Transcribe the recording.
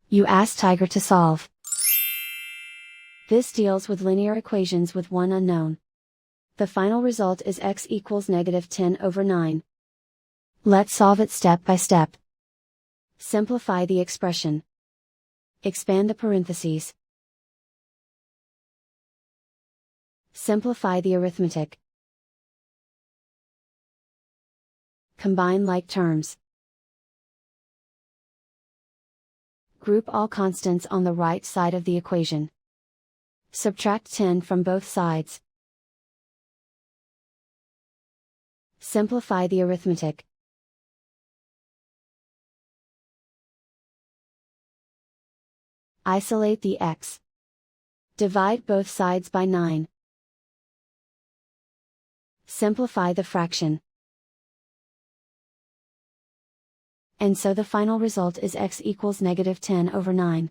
You ask Tiger to solve. This deals with linear equations with one unknown. The final result is x equals -10/9. Let's solve it step by step. Simplify the expression. Expand the parentheses. Simplify the arithmetic. Combine like terms. Group all constants on the right side of the equation. Subtract 10 from both sides. Simplify the arithmetic. Isolate the x. Divide both sides by 9. Simplify the fraction. And so the final result is x equals -10/9.